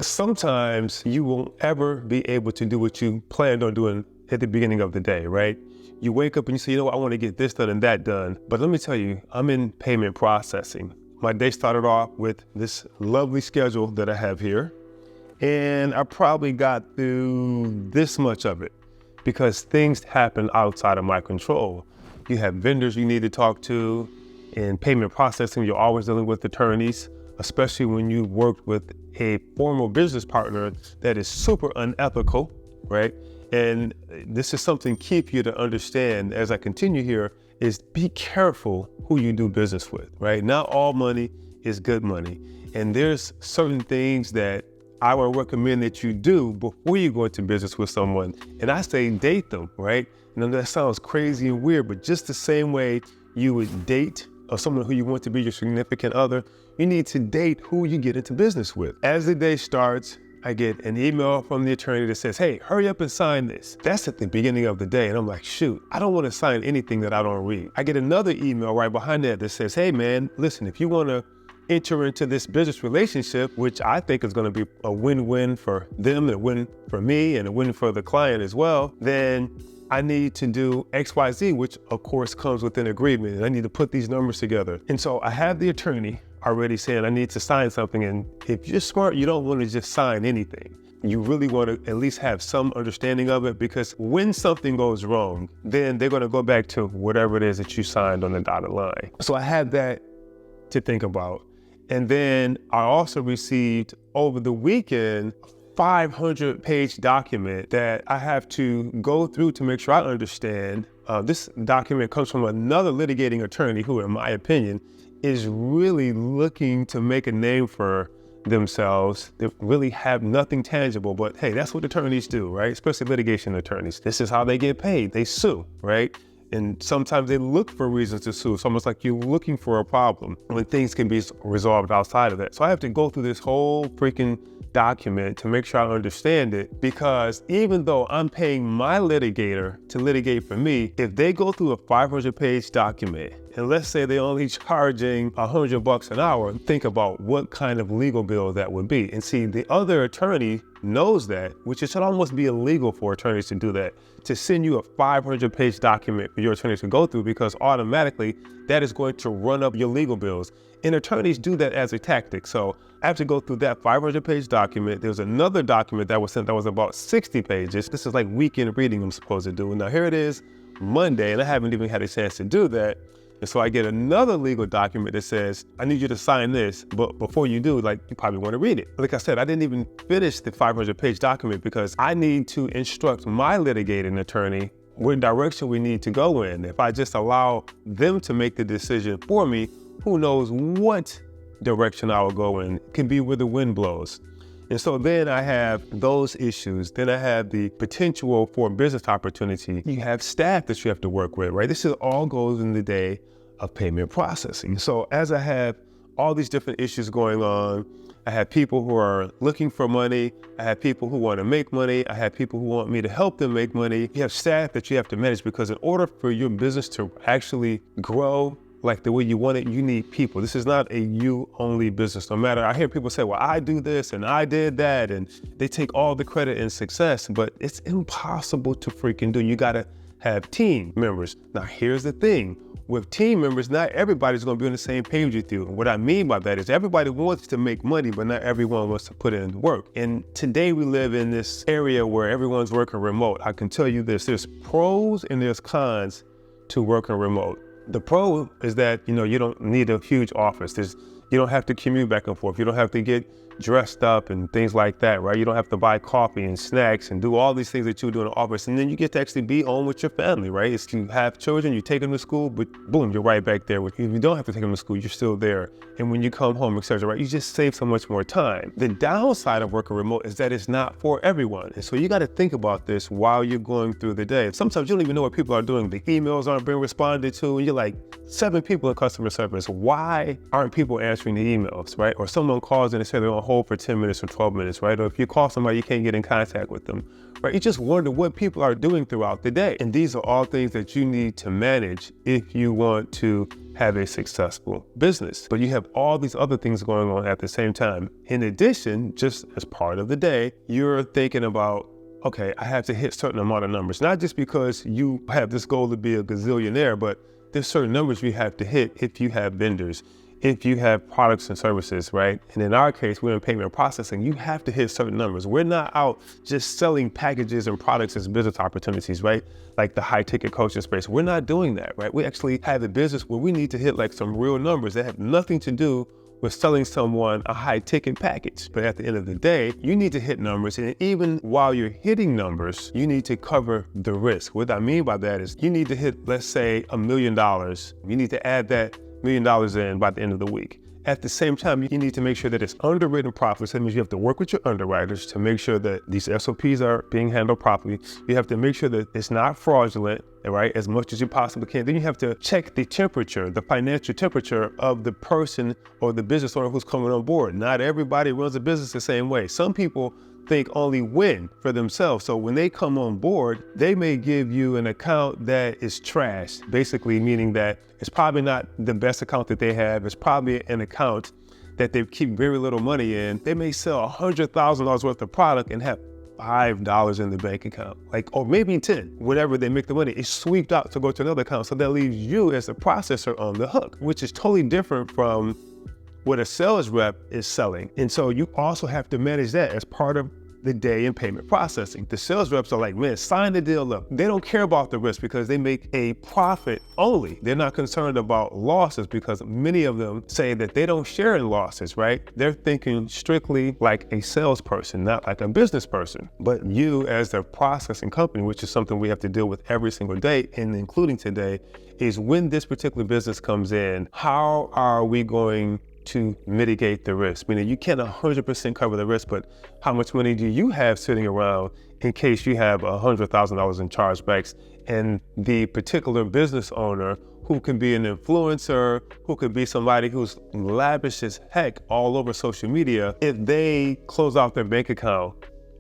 Sometimes you won't ever be able to do what you planned on doing at the beginning of the day, right? You wake up and you say, you know what, I want to get this done and that done. But let me tell you, I'm in payment processing. My day started off with this lovely schedule that I have here. And I probably got through this much of it because things happen outside of my control. You have vendors you need to talk to. In payment processing, you're always dealing with attorneys, especially when you worked with a formal business partner that is super unethical, right? And this is something key for you to understand as I continue here is be careful who you do business with, right? Not all money is good money. And there's certain things that I would recommend that you do before you go into business with someone. And I say date them, right? And that sounds crazy and weird, but just the same way you would date or someone who you want to be your significant other, you need to date who you get into business with. As the day starts, I get an email from the attorney that says, hey, hurry up and sign this. That's at the beginning of the day. And I'm like, shoot, I don't want to sign anything that I don't read. I get another email right behind that says, hey man, listen, if you want to enter into this business relationship, which I think is going to be a win-win for them, a win for me, and a win for the client as well, then I need to do XYZ, which of course comes with an agreement. And I need to put these numbers together. And so I have the attorney already saying I need to sign something. And if you're smart, you don't want to just sign anything. You really want to at least have some understanding of it, because when something goes wrong, then they're going to go back to whatever it is that you signed on the dotted line. So I had that to think about. And then I also received over the weekend 500-page document that I have to go through to make sure I understand. This document comes from another litigating attorney who, in my opinion, is really looking to make a name for themselves. They really have nothing tangible, but hey, that's what attorneys do, right? Especially litigation attorneys. This is how they get paid. They sue, right? And sometimes they look for reasons to sue. It's almost like you're looking for a problem when things can be resolved outside of that. So I have to go through this whole freaking document to make sure I understand it, because even though I'm paying my litigator to litigate for me, if they go through a 500-page document, and let's say they're only charging $100 an hour, think about what kind of legal bill that would be. And see, the other attorney knows that, which it should almost be illegal for attorneys to do that, to send you a 500-page document for your attorneys to go through, because automatically that is going to run up your legal bills. And attorneys do that as a tactic. So I have to go through that 500-page document. There's another document that was sent that was about 60 pages. This is like weekend reading I'm supposed to do. Now here it is, Monday, and I haven't even had a chance to do that. And so I get another legal document that says, I need you to sign this, but before you do, like, you probably want to read it. Like I said, I didn't even finish the 500-page document because I need to instruct my litigating attorney what direction we need to go in. If I just allow them to make the decision for me, who knows what direction I will go in. It can be where the wind blows. And so then I have those issues. Then I have the potential for business opportunity. You have staff that you have to work with, right? This is all goes in the day of payment processing. So as I have all these different issues going on, I have people who are looking for money. I have people who want to make money. I have people who want me to help them make money. You have staff that you have to manage, because in order for your business to actually grow like the way you want it, you need people. This is not a you-only business. No matter, I hear people say, well, I do this and I did that, and they take all the credit and success, but it's impossible to freaking do. You gotta have team members. Now, here's the thing. With team members, not everybody's gonna be on the same page with you. And what I mean by that is everybody wants to make money, but not everyone wants to put in work. And today we live in this area where everyone's working remote. I can tell you this, there's pros and there's cons to working remote. The pro is that, you don't need a huge office. You don't have to commute back and forth. You don't have to get dressed up and things like that, right? You don't have to buy coffee and snacks and do all these things that you do in the office. And then you get to actually be home with your family, right? If you have children, you take them to school, but boom, you're right back there. If you don't have to take them to school, you're still there. And when you come home, etc., right? You just save so much more time. The downside of working remote is that it's not for everyone. And so you got to think about this while you're going through the day. Sometimes you don't even know what people are doing. The emails aren't being responded to, and you're like, 7 people in customer service. Why aren't people answering the emails, right? Or someone calls in and says they're on hold for 10 minutes or 12 minutes, right? Or if you call somebody, you can't get in contact with them, right? You just wonder what people are doing throughout the day. And these are all things that you need to manage if you want to have a successful business. But you have all these other things going on at the same time. In addition, just as part of the day, you're thinking about, okay, I have to hit certain amount of numbers, not just because you have this goal to be a gazillionaire, but there's certain numbers you have to hit if you have vendors, if you have products and services, right? And in our case, we're in payment processing, you have to hit certain numbers. We're not out just selling packages and products as business opportunities, right? Like the high ticket coaching space. We're not doing that, right? We actually have a business where we need to hit like some real numbers that have nothing to do with selling someone a high ticket package. But at the end of the day, you need to hit numbers. And even while you're hitting numbers, you need to cover the risk. What I mean by that is you need to hit, let's say, $1 million. You need to add that $1 million in by the end of the week. At the same time, you need to make sure that it's underwritten properly. So that means you have to work with your underwriters to make sure that these SOPs are being handled properly. You have to make sure that it's not fraudulent, right, as much as you possibly can. Then you have to check the temperature, the financial temperature of the person or the business owner who's coming on board. Not everybody runs a business the same way. Some people think only win for themselves. So when they come on board, they may give you an account that is trash, basically meaning that it's probably not the best account that they have. It's probably an account that they keep very little money in. They may sell $100,000 worth of product and have $5 in the bank account, or maybe 10, whatever they make the money, it's swept out to go to another account. So that leaves you as a processor on the hook, which is totally different from what a sales rep is selling. And so you also have to manage that as part of the day in payment processing. The sales reps are like, man, sign the deal up. They don't care about the risk because they make a profit only. They're not concerned about losses because many of them say that they don't share in losses, right? They're thinking strictly like a salesperson, not like a business person. But you as the processing company, which is something we have to deal with every single day, and including today, is when this particular business comes in, how are we going to mitigate the risk? Meaning you can't 100% cover the risk, but how much money do you have sitting around in case you have $100,000 in chargebacks? And the particular business owner, who can be an influencer, who could be somebody who's lavish as heck all over social media, if they close out their bank account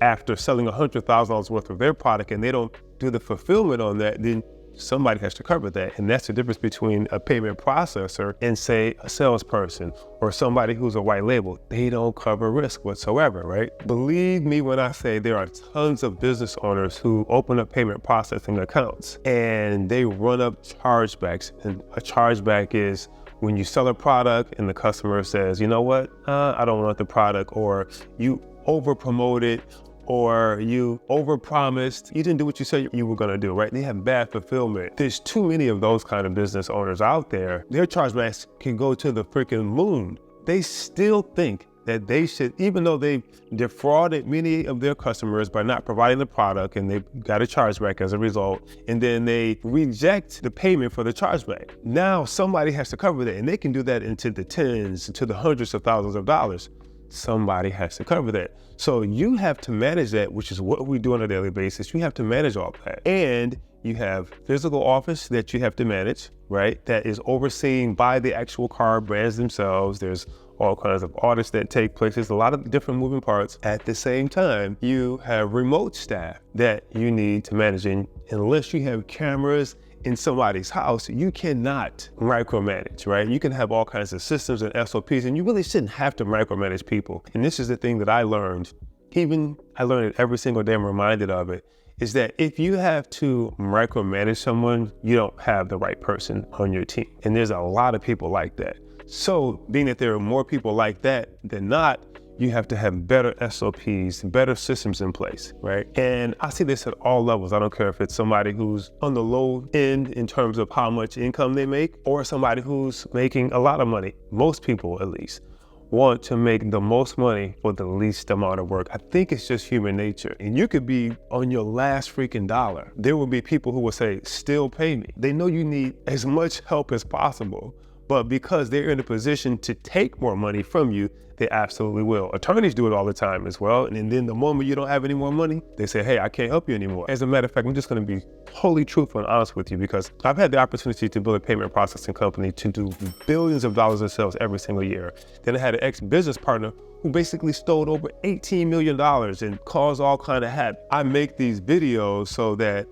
after selling $100,000 worth of their product and they don't do the fulfillment on that, then somebody has to cover that. And that's the difference between a payment processor and, say, a salesperson or somebody who's a white label. They don't cover risk whatsoever, right? Believe me when I say there are tons of business owners who open up payment processing accounts and they run up chargebacks. And a chargeback is when you sell a product and the customer says, you know what, I don't want the product, or you over promote it, or you overpromised, you didn't do what you said you were gonna do, right? They have bad fulfillment. There's too many of those kind of business owners out there. Their chargebacks can go to the freaking moon. They still think that they should, even though they've defrauded many of their customers by not providing the product and they've got a chargeback as a result, and then they reject the payment for the chargeback. Now somebody has to cover that, and they can do that into the tens, into the hundreds of thousands of dollars. Somebody has to cover that. So you have to manage that, which is what we do on a daily basis. You have to manage all that. And you have physical office that you have to manage, right? That is overseen by the actual car brands themselves. There's all kinds of audits that take place. There's a lot of different moving parts. At the same time, you have remote staff that you need to manage. And unless you have cameras in somebody's house, you cannot micromanage, right? You can have all kinds of systems and SOPs, and you really shouldn't have to micromanage people. And this is the thing that I learned, I learn it every single day, I'm reminded of it, is that if you have to micromanage someone, you don't have the right person on your team. And there's a lot of people like that. So being that there are more people like that than not, you have to have better SOPs, better systems in place, right? And I see this at all levels. I don't care if it's somebody who's on the low end in terms of how much income they make, or somebody who's making a lot of money. Most people, at least, want to make the most money for the least amount of work. I think it's just human nature. And you could be on your last freaking dollar. There will be people who will say, still pay me. They know you need as much help as possible, but because they're in a position to take more money from you, They absolutely will. Attorneys do it all the time as well. And then the moment you don't have any more money, they say, hey, I can't help you anymore. As a matter of fact, I'm just going to be wholly truthful and honest with you, because I've had the opportunity to build a payment processing company to do billions of dollars in sales every single year. Then I had an ex-business partner who basically stole over $18 million and caused all kind of havoc. I make these videos so that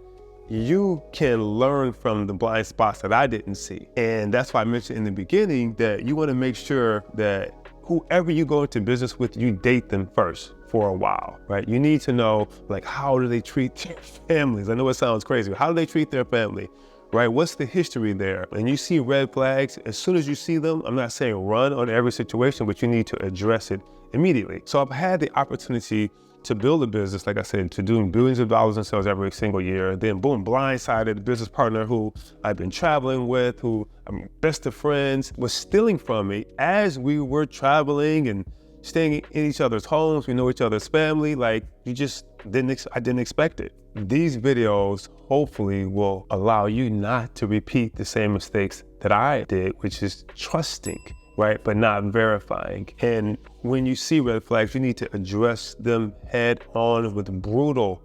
you can learn from the blind spots that I didn't see. And that's why I mentioned in the beginning that you want to make sure that whoever you go into business with, you date them first for a while, right? You need to know, like, how do they treat their families? I know it sounds crazy, but how do they treat their family, right? What's the history there? And you see red flags, as soon as you see them, I'm not saying run on every situation, but you need to address it immediately. So I've had the opportunity to build a business, like I said, to doing billions of dollars in sales every single year. Then boom, blindsided a business partner who I've been traveling with, who I'm best of friends, was stealing from me as we were traveling and staying in each other's homes. We know each other's family. Like, I didn't expect it. These videos hopefully will allow you not to repeat the same mistakes that I did, which is trusting, right? But not verifying. And when you see red flags, you need to address them head on with brutal,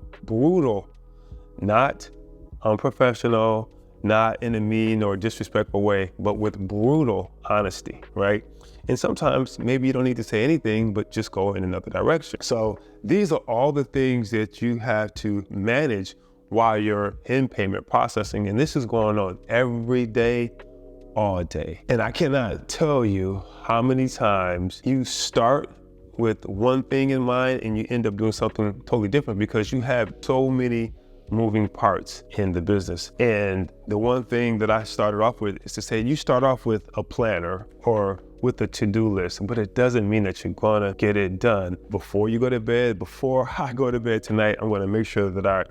not unprofessional, not in a mean or disrespectful way, but with brutal honesty, right? And sometimes maybe you don't need to say anything, but just go in another direction. So these are all the things that you have to manage while you're in payment processing. And this is going on every day, all day. And I cannot tell you how many times you start with one thing in mind and you end up doing something totally different because you have so many moving parts in the business. And the one thing that I started off with is to say, you start off with a planner or with a to-do list, but it doesn't mean that you're gonna get it done before you go to bed. Before I go to bed tonight, I'm gonna make sure that I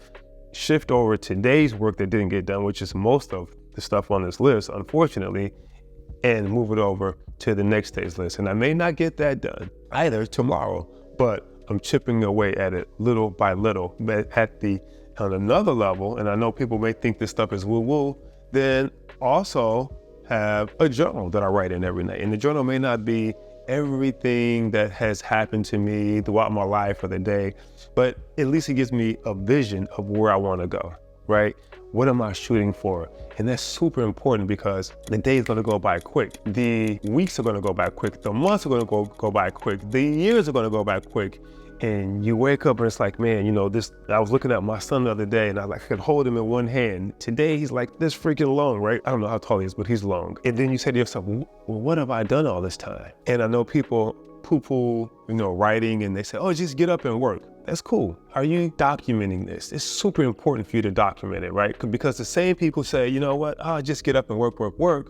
shift over today's work that didn't get done, which is most of the stuff on this list, unfortunately, and move it over to the next day's list. And I may not get that done either tomorrow, but I'm chipping away at it little by little. But on another level, and I know people may think this stuff is woo-woo, then also have a journal that I write in every night. And the journal may not be everything that has happened to me throughout my life or the day, but at least it gives me a vision of where I want to go, right? What am I shooting for? And that's super important because the day is going to go by quick. The weeks are going to go by quick. The months are going to go by quick. The years are going to go by quick. And you wake up and it's like, man, I was looking at my son the other day and I could hold him in one hand. Today, he's like this freaking long, right? I don't know how tall he is, but he's long. And then you say to yourself, well, what have I done all this time? And I know people poo-poo, writing, and they say, oh, just get up and work. That's cool. Are you documenting this? It's super important for you to document it, right? Because the same people say, you know what, just get up and work.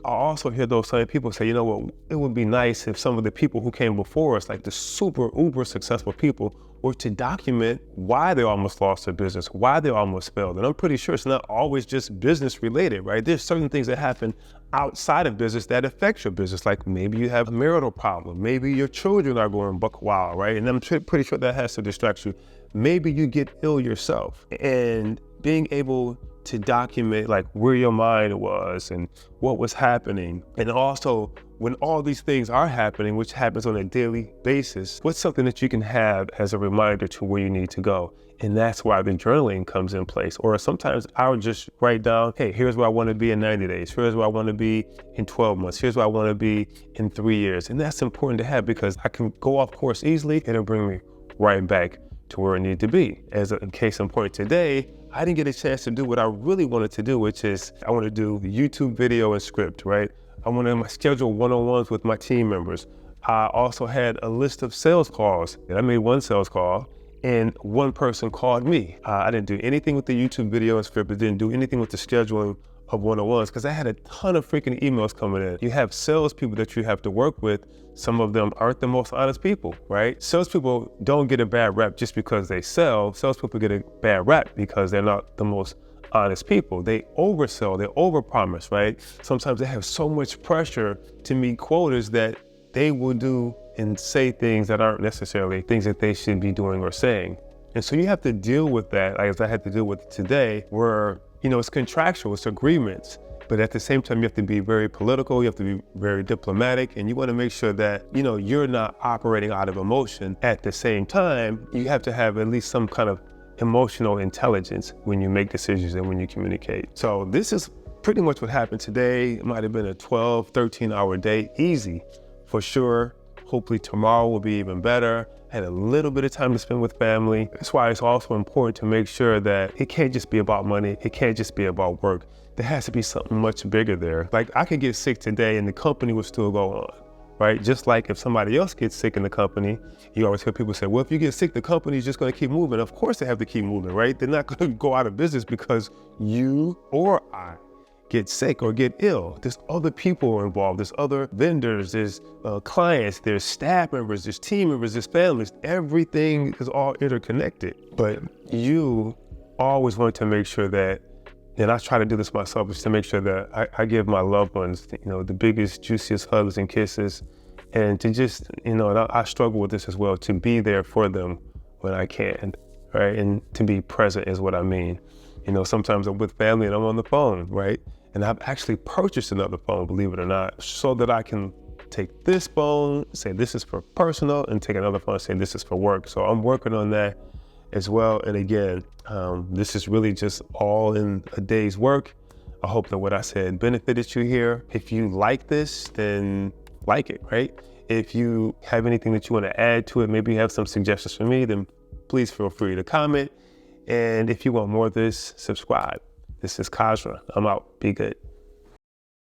I also hear those same people say, you know what, it would be nice if some of the people who came before us, like the super uber successful people, were to document why they almost lost their business, why they almost failed. And I'm pretty sure it's not always just business related, right? There's certain things that happen outside of business that affect your business. Like maybe you have a marital problem. Maybe your children are going buck wild, right? And I'm pretty sure that has to distract you. Maybe you get ill yourself, and being able to document like where your mind was and what was happening. And also when all these things are happening, which happens on a daily basis, what's something that you can have as a reminder to where you need to go? And that's why the journaling comes in place. Or sometimes I'll just write down, hey, here's where I want to be in 90 days. Here's where I want to be in 12 months. Here's where I want to be in 3 years. And that's important to have because I can go off course easily and it'll bring me right back to where I need to be. As a case in point today, I didn't get a chance to do what I really wanted to do, which is I want to do YouTube video and script, right? I want to schedule one-on-ones with my team members. I also had a list of sales calls, and I made one sales call and one person called me. I didn't do anything with the YouTube video and script, but didn't do anything with the scheduling of one-on-ones because I had a ton of freaking emails coming in. You have salespeople that you have to work with. Some of them aren't the most honest people, right? Salespeople don't get a bad rap just because they sell. Salespeople get a bad rap because they're not the most honest people. They oversell, they overpromise, right? Sometimes they have so much pressure to meet quotas that they will do and say things that aren't necessarily things that they should be doing or saying. And so you have to deal with that, as I had to deal with today, where it's contractual, it's agreements. But at the same time, you have to be very political, you have to be very diplomatic, and you want to make sure that, you're not operating out of emotion. At the same time, you have to have at least some kind of emotional intelligence when you make decisions and when you communicate. So this is pretty much what happened today. It might have been a 12, 13-hour day, easy for sure. Hopefully tomorrow will be even better. Had a little bit of time to spend with family. That's why it's also important to make sure that it can't just be about money. It can't just be about work. There has to be something much bigger there. Like, I could get sick today and the company would still go on, right? Just like if somebody else gets sick in the company, you always hear people say, well, if you get sick, the company's just gonna keep moving. Of course they have to keep moving, right? They're not gonna go out of business because you or I get sick or get ill. There's other people involved. There's other vendors, there's clients, there's staff members, there's team members, there's families. Everything is all interconnected. But you always want to make sure that, and I try to do this myself, is to make sure that I give my loved ones, the biggest, juiciest hugs and kisses, and to just, and I struggle with this as well, to be there for them when I can, right? And to be present is what I mean. Sometimes I'm with family and I'm on the phone, right? And I've actually purchased another phone, believe it or not, so that I can take this phone, say this is for personal, and take another phone and say this is for work. So I'm working on that as well. And again, this is really just all in a day's work. I hope that what I said benefited you here. If you like this, then like it, right? If you have anything that you want to add to it, maybe you have some suggestions for me, then please feel free to comment. And if you want more of this, subscribe. This is Khaazra. I'm out. Be good.